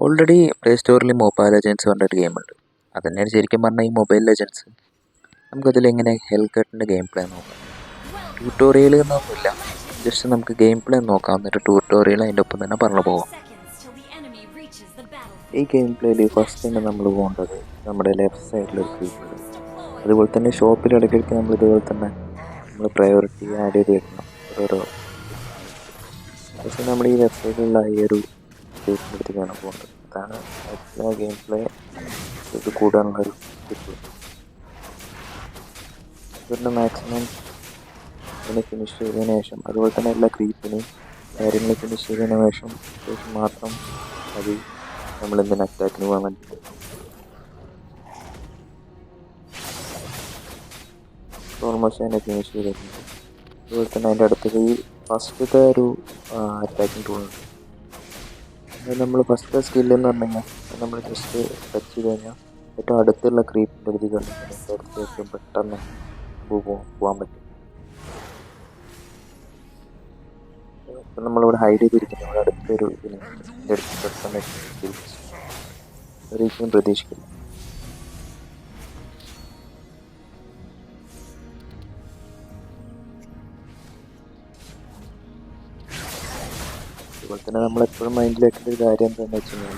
Already play സ്റ്റോറിൽ mobile legends പറഞ്ഞൊരു ഗെയിമുണ്ട്. അത് തന്നെയാണ് ശരിക്കും പറഞ്ഞാൽ ഈ മൊബൈൽ ലെജൻസ്. നമുക്കതിൽ എങ്ങനെ ഹെൽക്കട്ടിൻ്റെ ഗെയിം പ്ലേ നോക്കാം. ട്യൂട്ടോറിയൽ എന്നൊന്നുമില്ല, ജസ്റ്റ് നമുക്ക് ഗെയിം പ്ലേ നോക്കാം. എന്നിട്ട് ട്യൂട്ടോറിയൽ അതിൻ്റെ ഒപ്പം തന്നെ പറഞ്ഞു പോകാം. ഈ ഗെയിം പ്ലേയിൽ ഫസ്റ്റ് തന്നെ നമ്മൾ പോകേണ്ടത് നമ്മുടെ ലെഫ്റ്റ് സൈഡിലൊരു ക്രീപ്പുണ്ട്. അതുപോലെ തന്നെ ഷോപ്പിൽ ഇടയ്ക്കിടയ്ക്ക് നമ്മൾ ഇതുപോലെ തന്നെ നമ്മൾ പ്രയോറിറ്റി ആഡ് ചെയ്ത് വെക്കണം ഓരോരോ. പക്ഷേ നമ്മൾ ഈ ലെഫ്റ്റ് സൈഡിലുള്ള ഈ ഒരു ക്രീപ്പിൻ്റെ അടുത്തേക്കാണ് പോകേണ്ടത്. അതാണ് മാക്സിമം ഗെയിം പ്ലേ ഇത് കൂടാനുള്ളൊരു ടിപ്പ്. ഇവരുടെ മാക്സിമം ഇതിനെ ഫിനിഷ് ചെയ്തതിന് ശേഷം, അതുപോലെ തന്നെ എല്ലാ ക്രീപ്പിനെയും കാര്യങ്ങൾ ഫിനിഷ് ചെയ്തതിന് ശേഷം മാത്രം അത് നമ്മളെന്തിനും അറ്റാക്കിന് പോകാൻ വേണ്ടിയിട്ട്. ഓൾമോസ്റ്റ് അതിനെ ഫിനിഷ് ചെയ്തിട്ടുണ്ട്. അതുപോലെ തന്നെ അതിൻ്റെ അടുത്തത് ഈ ഫസ്റ്റത്തെ ഒരു അറ്റാക്കിംഗ് ടൂളുണ്ട്. അത് നമ്മൾ ഫസ്റ്റ് സ്കില്ലെന്ന് പറഞ്ഞു കഴിഞ്ഞാൽ നമ്മൾ ജസ്റ്റ് ടച്ച് ചെയ്ത് കഴിഞ്ഞാൽ ഏറ്റവും അടുത്തുള്ള ക്രീപ്പിൻ്റെ അടുത്ത് കണ്ടിട്ട് അതിൻ്റെ അടുത്തേക്ക് പെട്ടെന്ന് പോകാൻ പറ്റും. ഇപ്പം നമ്മളിവിടെ ഹൈഡ് ചെയ്തിരിക്കുന്നത് നമ്മുടെ അടുത്തൊരു ഇതിന് എൻ്റെ അടുത്ത് പെട്ടെന്ന് ഒരിക്കലും പ്രതീക്ഷിക്കില്ല. അതുപോലെ തന്നെ നമ്മളെപ്പോഴും മൈൻഡിൽ വെക്കേണ്ട ഒരു കാര്യം എന്താണെന്ന് വെച്ച് കഴിഞ്ഞാൽ,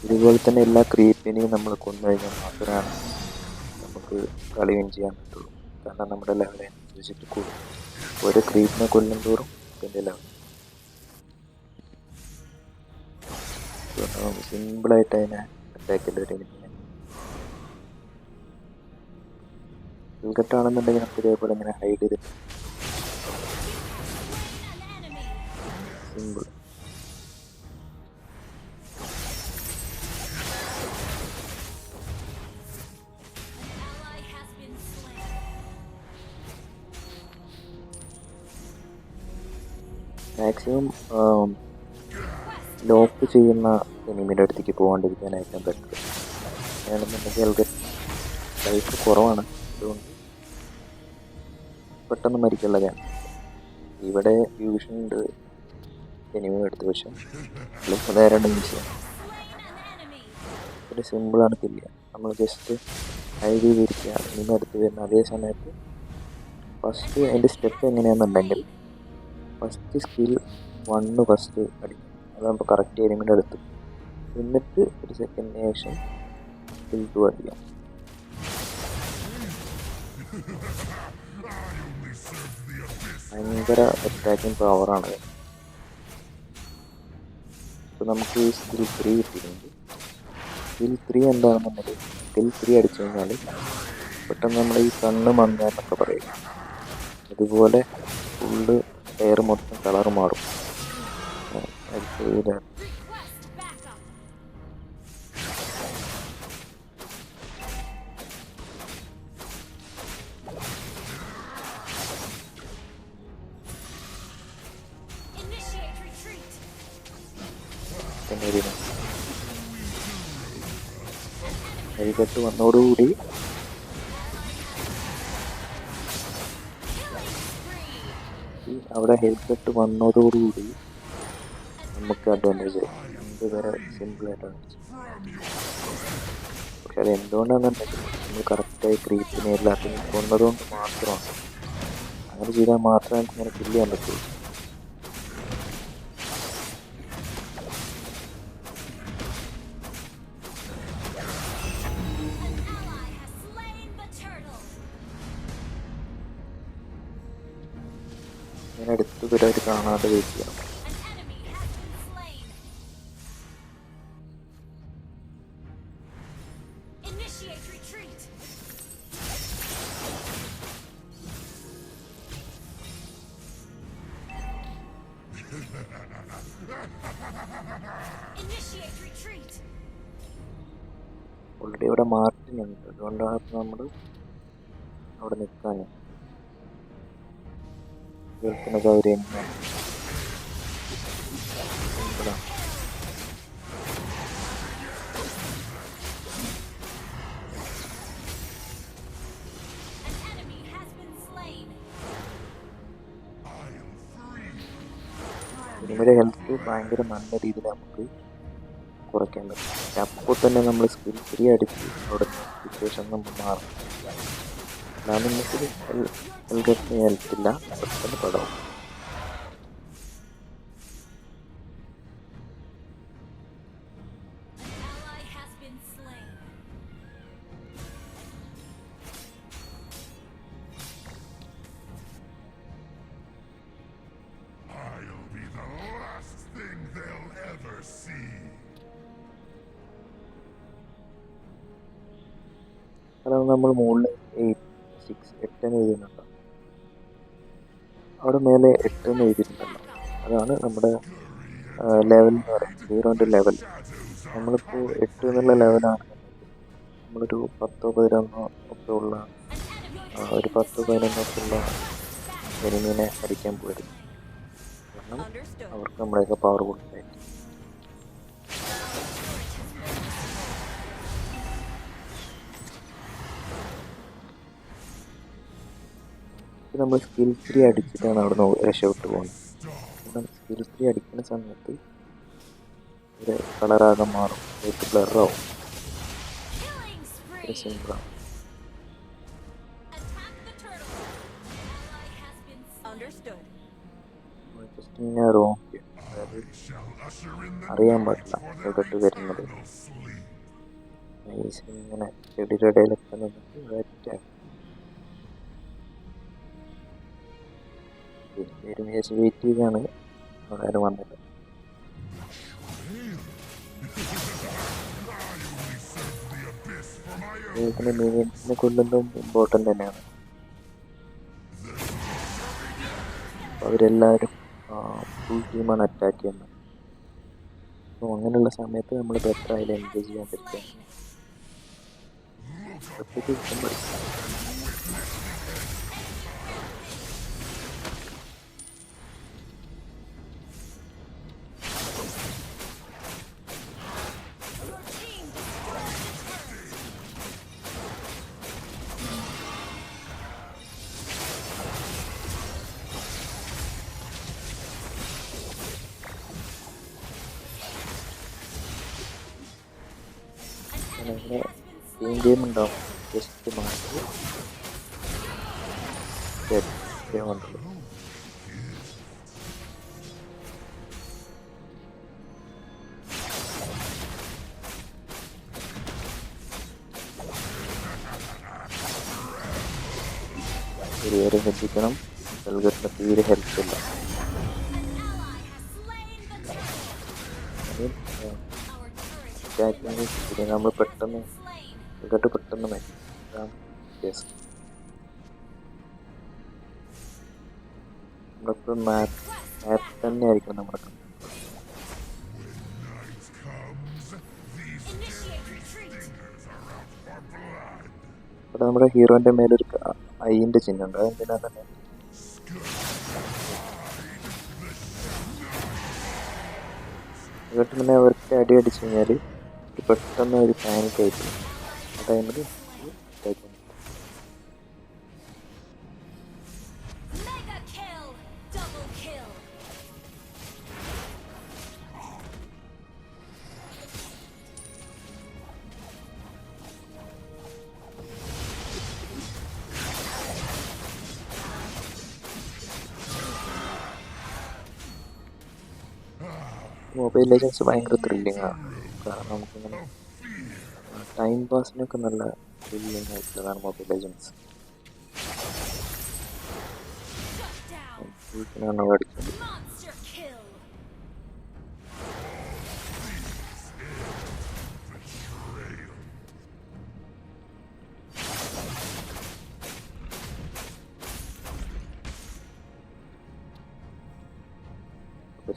ഇതുപോലെ തന്നെ എല്ലാ ക്രീപ്പിനെയും നമ്മൾ കൊന്നു കഴിഞ്ഞാൽ മാത്രമാണ് നമുക്ക് കളി വിൻ ചെയ്യാൻ പറ്റുള്ളൂ. കാരണം നമ്മുടെ ലെവൽ അനുസരിച്ചിട്ട് കൂടും. ഓരോ ക്രീപ്പിനെ കൊല്ലും തോറും ഇതിൻ്റെ ലെവൽ സിമ്പിളായിട്ട് അതിനെ അറ്റാക്ക് ചെയ്ത് വരും. ഹെൽക്കട്ടാണെന്നുണ്ടെങ്കിൽ നമുക്ക് ഇതേപോലെ ഇങ്ങനെ ഹൈഡ് ചെയ്തിട്ട് സിമ്പിൾ. മാക്സിമം ലോക്ക് ചെയ്യുന്ന എനിമിയുടെ അടുത്തേക്ക് പോകാണ്ടിരിക്കാനായിട്ടും ബെറ്റർ. ആണെന്നുണ്ടെങ്കിൽ ഹെൽക്കറ്റ് ലൈഫ് കുറവാണ്, അതുകൊണ്ട് പെട്ടെന്ന് മരിക്കുള്ള ചാൻസ്. ഇവിടെ ഫ്യൂഷൻ ഉണ്ട് എനിമിയുടെ അടുത്ത്, പക്ഷേ നേരെ യൂസ് ചെയ്യാം. ഒരു സിമ്പിളാണ് കില്ല് ചെയ്യാൻ. നമ്മൾ ജസ്റ്റ് ഹൈഡ് ചെയ്തിരിക്കുക, എനിമി അടുത്ത് വരുന്ന അതേ സമയത്ത് ഫസ്റ്റ് അതിൻ്റെ സ്റ്റെപ്പ് എങ്ങനെയാണെന്നുണ്ടെങ്കിൽ ഫസ്റ്റ് സ്കിൽ 1 ഫസ്റ്റ് അടിക്കും. അതാകുമ്പോൾ കറക്റ്റ് എനിമിയുടെ അടുത്ത്, എന്നിട്ട് ഒരു സെക്കൻഡിന് ശേഷം സ്കിൽ 2 അടിക്കാം. ഭയങ്കര അറ്റാക്കിങ് പവറാണ്. ഇപ്പോൾ നമുക്ക് ഈ സ്കിൽ 3 കിട്ടിയിട്ടുണ്ട്. സ്കിൽ 3 എന്താണെന്നുണ്ടെങ്കിൽ സ്കിൽ 3 അടിച്ചു കഴിഞ്ഞാൽ പെട്ടെന്ന് നമ്മൾ ഈ കണ്ണ് മങ്ങാനൊക്കെ പറയും, അതുപോലെ ഫുള്ള് എയർ മൊത്തം കളർ മാറും. ഹെൽക്കട്ട് വന്നതോടുകൂടി അവിടെ ഹെൽക്കട്ട് വന്നതോടുകൂടി നമുക്ക് അഡ്വാൻറ്റേജ് വരെ സിമ്പിളായിട്ടാണ്. പക്ഷെ അത് എന്തുകൊണ്ടാണെന്നുണ്ടെങ്കിൽ നമ്മൾ കറക്റ്റായി ക്രീപ്പിനെ എല്ലാത്തിനും കൊന്നതുകൊണ്ട് മാത്രമാണ്. അങ്ങനെ ചെയ്താൽ മാത്രമേ നമുക്ക് ഇങ്ങനെ കില്ല് ചെയ്യാൻ പറ്റുള്ളൂ. ഇങ്ങനെ അടുത്ത് വരായിട്ട് കാണാതെ വെയിറ്റ് ചെയ്യണം. ഓൾറെഡി ഇവിടെ മാർട്ടിനുണ്ട്, അതുകൊണ്ടാണ് ഇപ്പം നമ്മൾ അവിടെ നിൽക്കാൻ കേൾക്കുന്ന കാര്യം. എനിമിയുടെ ഹെൽത്ത് ഭയങ്കര നല്ല രീതിയിൽ നമുക്ക് കുറയ്ക്കാൻ പറ്റും. അപ്പോൾ തന്നെ നമ്മൾ സ്കിൽ 3 അടിച്ച് അവിടെ സിറ്റുവേഷൻ നമ്മൾ മാറും. അല്ലാന്നുണ്ടെങ്കിൽ എൽഗട്ടിന് ഹെൽത്തില്ല, പെട്ടെന്ന് പെടാവും. കാരണം നമ്മൾ മുകളിൽ 8 എന്ന് എഴുതുന്നുണ്ടോ, അവിടെ മേലെ 8 എന്ന് എഴുതിയിട്ടുണ്ടല്ലോ, അതാണ് നമ്മുടെ ലെവൽ എന്ന് പറയുന്നത്, ഹീറോൻ്റെ ലെവൽ. നമ്മളിപ്പോൾ 8 എന്നുള്ള ലെവലാണ്. നമ്മളൊരു 10-11 ഒക്കെ ഉള്ള ഒരു 10-11 ഒക്കെ ഉള്ള എനിമീനെ അടിക്കാൻ പോയിരുന്നു. കാരണം അവർക്ക് നമ്മളെയൊക്കെ പവർ കൊടുത്തായിരിക്കും. നമ്മൾ സ്കിൽ 3 അടിച്ചിട്ടാണ് അവിടെ നിന്ന് രക്ഷപ്പെട്ട് പോകുന്നത്. കാരണം സ്കിൽ 3 അടിക്കുന്ന സമയത്ത് ഒരു കളറാകെ മാറും, ലൈറ്റ് ബ്ലറാവും. സിമ്പിളാണ്. ജസ്റ്റ് ഇങ്ങനെ റോങ്, അതായത് അറിയാൻ പാടില്ല എവിടോട്ട് വരുന്നത്. ഇങ്ങനെ ചെടിയുടെ ഇടയിലൊക്കെ നിന്നിട്ട് വെയിറ്റ് ചെയ്താണ് ആരും വന്നത്. ഇതിന് മീനിനെ കൊല്ലുന്നതും ഇമ്പോർട്ടൻ്റ് തന്നെയാണ്. അവരെല്ലാവരും ഫുൾ ടീമാണ് അറ്റാക്ക് ചെയ്യുന്നത്. അപ്പോൾ അങ്ങനെയുള്ള സമയത്ത് നമ്മൾ ബെറ്റർ അതിൽ എൻഗേജ് ചെയ്യാൻ പറ്റുക. പ്രത്യേകിച്ച് അങ്ങനെ ടീം ഗെയിം ഉണ്ടാവും. ജസ്റ്റ് മാറ്റി ഗെയിം ഉണ്ടല്ലോ. ഒരു ശ്രദ്ധിക്കണം, എൽഗട്ടിന് തീരെ ഹെൽത്ത് ഇല്ല. അറ്റാക്കിങ് നമ്മൾ പെട്ടെന്ന് എൽഗട്ട് പെട്ടെന്ന് മരിക്കും. നമ്മളിപ്പോൾ മാപ്പ് തന്നെ ആയിരിക്കും നമ്മുടെ. ഇവിടെ നമ്മുടെ ഹീറോൻ്റെ മേലൊരു ഐൻ്റെ ചിഹ്നമുണ്ട്. അതെന്തിനാ തന്നെ എന്നിട്ട് പിന്നെ അവർക്ക് അടി അടിച്ചു കഴിഞ്ഞാൽ പെട്ടെന്ന് ഒരു പാനിക് ആയിട്ട് ആ ടൈമിൽ മൊബൈൽ ലെജൻസ് ഭയങ്കര ത്രില്ലിംഗ് ആണ്. കാരണം നമുക്കിങ്ങനെ ടൈം പാസിനൊക്കെ നല്ല ത്രില്ലിംഗ് ആയിട്ടുള്ളതാണ് മൊബൈൽ ലെജൻസ്. അടിച്ചത്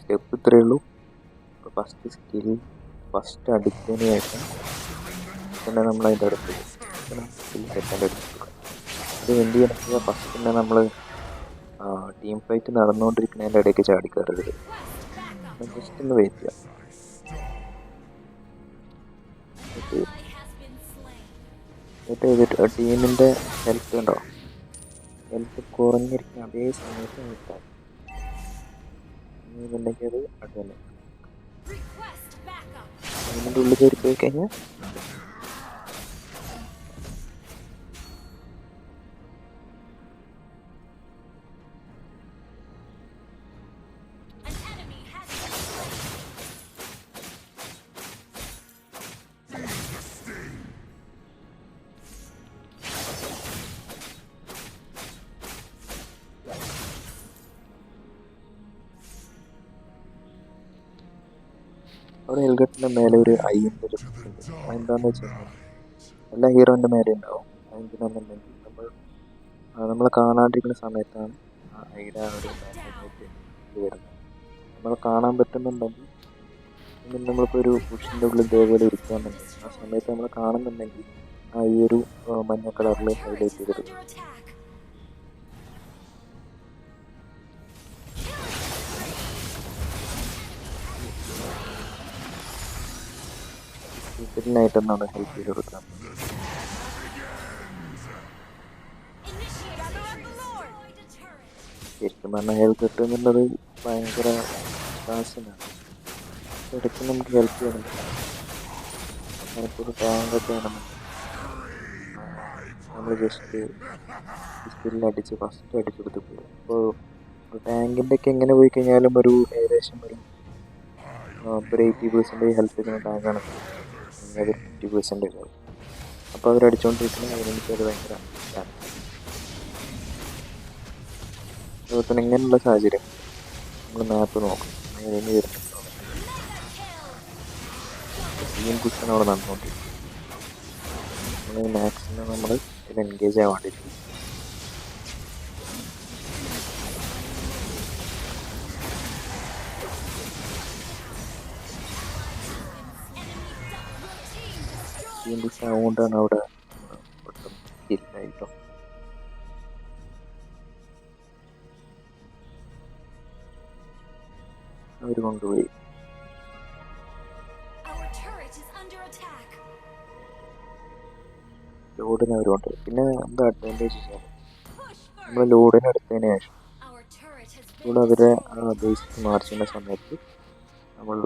സ്റ്റെപ്പ് ഇത്രയേ ഉള്ളൂ. ഫസ്റ്റ് സ്കിൽ ഫസ്റ്റ് അടിച്ചതിന് ശേഷം പിന്നെ നമ്മൾ അതിൻ്റെ അടുത്ത് സ്കിൽ സെക്കൻഡ് അടിച്ചിട്ടുണ്ട്. അത് എന്ത് ചെയ്യണമെങ്കിൽ ഫസ്റ്റ് തന്നെ നമ്മൾ ടീം ഫൈറ്റ് നടന്നുകൊണ്ടിരിക്കുന്നതിൻ്റെ ഇടയ്ക്ക് ചാടിക്കയറരുത്. ജസ്റ്റ് ഒന്ന് വെയിറ്റ് ചെയ്യാം. എന്നിട്ട് ടീമിൻ്റെ ഹെൽത്ത് ഉണ്ടോ, ഹെൽത്ത് കുറഞ്ഞിരിക്കുന്ന അതേ സമയത്ത് നിൽക്കാം. എന്നുണ്ടെങ്കിൽ അത് അത് തന്നെ ഇതിൻ്റെ ഉള്ളിൽ കയറി പോയി കഴിഞ്ഞാൽ അവിടെ ഹെൽഗട്ടിൻ്റെ മേലെ ഒരു ഐൻ്റെ ഒരു ഉണ്ട്. അതെന്താണെന്ന് വെച്ച് കഴിഞ്ഞാൽ എല്ലാ ഹീറോൻ്റെ മേലെ ഉണ്ടാവും. അതെന്തിനാണെന്നുണ്ടെങ്കിൽ നമ്മളെ കാണാണ്ടിരിക്കുന്ന സമയത്താണ് ആ ഐയുടെ ആ ഒരു മാഗ്നറ്റ് ഇത് വരുന്നത്. നമ്മളെ കാണാൻ പറ്റുന്നുണ്ടെങ്കിൽ നമ്മളിപ്പോൾ ഒരു പുഷിൻ്റെ ഉള്ളിൽ ഇതേപോലെ ഇരിക്കുകയാണെന്നുണ്ടെങ്കിൽ ആ സമയത്ത് നമ്മൾ കാണുന്നുണ്ടെങ്കിൽ ആ ഈ ഒരു മഞ്ഞ കളറിൽ ഹൈലൈറ്റ് ചെയ്തെടുക്കും. സീക്രറ്റിനായിട്ടെന്നാണ് ഹെൽപ്പ് ചെയ്ത് കൊടുക്കുക. ശരിക്കും പറഞ്ഞാൽ ഹെൽത്ത് കിട്ടുന്നുള്ളത് ഭയങ്കര ടാസ്ക്കാണ്. ഇടയ്ക്ക് നമുക്ക് ഹെൽപ്പ് ചെയ്യണം. നമുക്കൊരു ടാങ്കൊക്കെ വേണമെന്നുണ്ട് നമ്മൾ ജസ്റ്റ് സ്കില്ലടിച്ച് ഫസ്റ്റ് അടിച്ചെടുത്ത് പോകും. അപ്പോൾ ടാങ്കിൻ്റെ ഒക്കെ എങ്ങനെ പോയി കഴിഞ്ഞാലും ഒരു ഏകദേശം ഒരു 80% ഹെൽത്ത് കിട്ടുന്ന ടാങ്കാണ്. ഒരു 50% ആവും. അപ്പോൾ അവരടിച്ചുകൊണ്ടിരിക്കുന്നത് അതിനെനിക്ക് അത് ഭയങ്കര ഇഷ്ടമാണ്. അതുപോലെ തന്നെ ഇങ്ങനെയുള്ള സാഹചര്യം നമ്മൾ മാപ്പ് നോക്കും. അതിന് വരുന്നുണ്ടോ ടീം പുഷാണ് അവിടെ നടന്നുകൊണ്ടിരിക്കുന്നത്. നമ്മൾ മാക്സിമം നമ്മൾ ഇതിൽ എൻഗേജ് ആവാൻ വേണ്ടിയിരിക്കും. ടീം പുഷ് ആവുകൊണ്ടാണ് അവിടെ പെട്ടെന്ന് കില്ലായിട്ടോ. അവർ കൊണ്ടുപോയി. ലോഡിന് അവർ കൊണ്ടുപോയി. പിന്നെ എന്താ അഡ്വാൻറ്റേജ് വെച്ചാൽ നമ്മൾ ലോഡിന് എടുത്തതിന് ശേഷം ഇവിടെ അവരെ ബേസിക് മാർച്ച് ചെയ്യുന്ന സമയത്ത് നമ്മൾ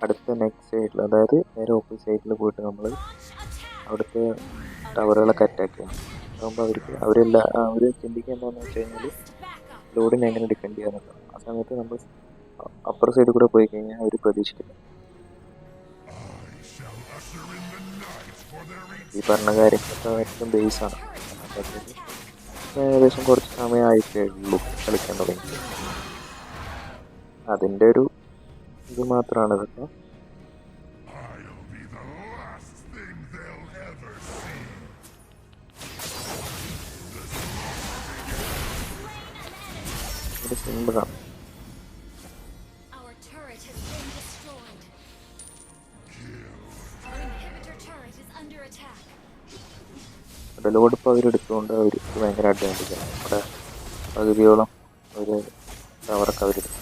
അടുത്ത നെക്സ്റ്റ് സൈഡിൽ, അതായത് നേരെ ഓപ്പോസിറ്റ് സൈഡിൽ പോയിട്ട് നമ്മൾ അവിടുത്തെ ടവറുകളൊക്കെ അറ്റാക്ക് ചെയ്യണം. അതാകുമ്പോൾ അവർ ചിന്തിക്കുക എന്താണെന്ന് വെച്ച് കഴിഞ്ഞാൽ ലോഡിനെ എങ്ങനെ ഡിഫെൻഡ് ചെയ്യാന്നുള്ളത്. ആ സമയത്ത് നമ്മൾ അപ്പുറ സൈഡിൽ കൂടെ പോയി കഴിഞ്ഞാൽ അവർ പ്രതീക്ഷിക്കില്ല. ഈ പറഞ്ഞ കാര്യങ്ങളൊക്കെ ഏറ്റവും ബേസാണ്. ഏകദേശം കുറച്ച് സമയമായിട്ടേ ഉള്ളൂ കളിക്കാൻ തുടങ്ങി. അതിൻ്റെ ഒരു ഇത് മാത്രമാണ് ഇതൊക്കെ. ഒരു സിമ്പിളാണ്. ലോഡ് ഇപ്പോൾ അവരെടുത്തുകൊണ്ട് അവർക്ക് ഭയങ്കര അഡ്വാൻറ്റേജാണ്. നമ്മുടെ പകുതിയോളം ഒരു ടവറൊക്കെ അവരെടുക്കും.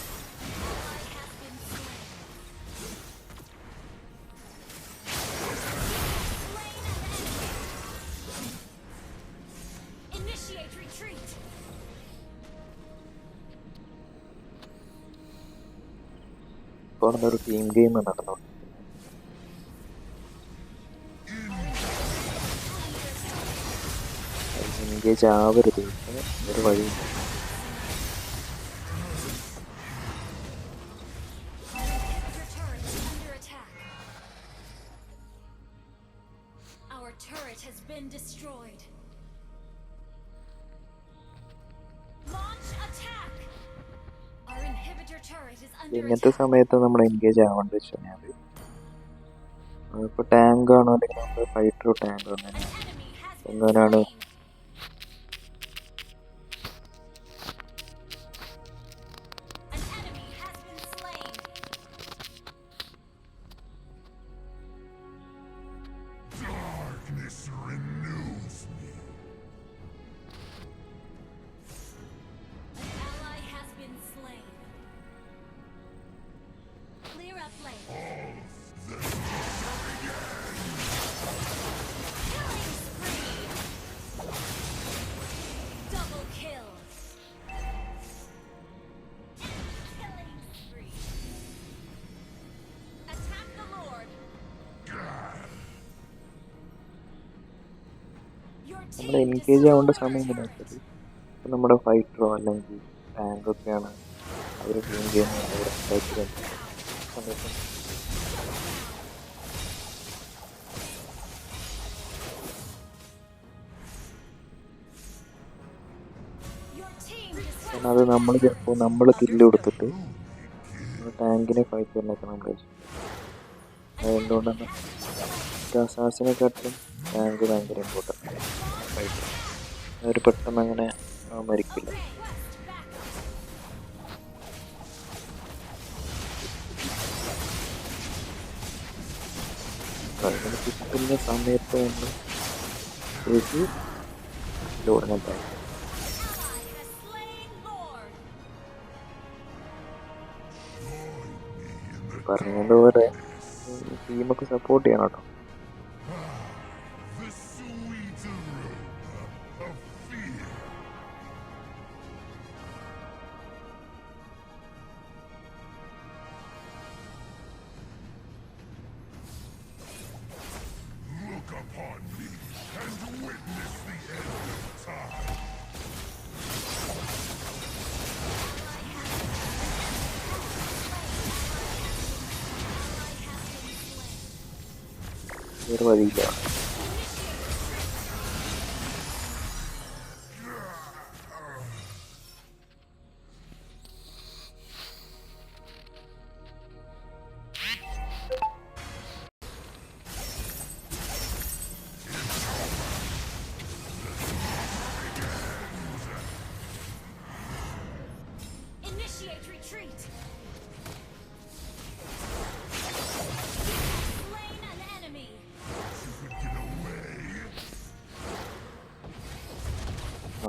ഇപ്പോൾ ഒരു ടീം ഗെയിം നടന്നുകൊണ്ട് എൻഗേജ് ആവരുത്. ഒരു വഴി ഇങ്ങനത്തെ സമയത്ത് നമ്മൾ എൻഗേജ് ആവേണ്ട വെച്ച് കഴിഞ്ഞാൽ ഇപ്പോൾ ടാങ്ക് ആണോ അല്ലെങ്കിൽ നമ്മൾ ഫൈറ്ററോ ടാങ്കോ എങ്ങനെയാണ് നമ്മൾ എൻഗേജ് ആവേണ്ട സമയം എന്താണെന്ന് വെച്ചാൽ ഇപ്പം നമ്മുടെ ഫൈറ്ററോ അല്ലെങ്കിൽ ടാങ്കൊക്കെയാണ് അവർ ഗെയിം ചെയ്യുന്നത്, അവർ അറ്റാക്ക് ചെയ്യുന്നത് സമയത്ത് കാരണം അത് നമ്മൾ ചിലപ്പോൾ നമ്മൾ കില്ല് കൊടുത്തിട്ട് ടാങ്കിനെ ഫൈറ്ററിനൊക്കെ നമ്മൾ രക്ഷിക്കും. അതുകൊണ്ടാണ് അസാസിനെക്കാട്ടും ടാങ്ക് ഭയങ്കര ഇമ്പോർട്ടൻ്റ് ഫൈറ്റർ. അവർ പെട്ടെന്ന് അങ്ങനെ മരിക്കില്ല. അങ്ങനെ കിട്ടുന്ന സമയത്ത് നമ്മൾ ശരിക്ക് ലോഡിനെ താഴ്ത്തും. പറഞ്ഞതുപോലെ ടീമൊക്കെ സപ്പോർട്ട് ചെയ്യണം കേട്ടോ. വേറെ വഴിയില്ല. Initiate retreat. Slain an enemy.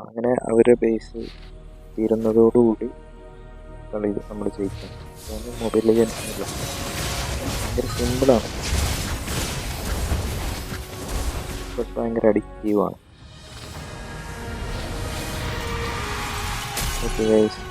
അങ്ങനെ അവരെ ബേസ് തീരുന്നതോടുകൂടി കളി നമ്മൾ ജയിക്കും. മൊബൈൽ ലെജൻഡ്സിനില്ല, ഭയങ്കര സിമ്പിളാണ്, പക്ഷെ ഭയങ്കര അഡിക്റ്റീവാണ്. Okay guys,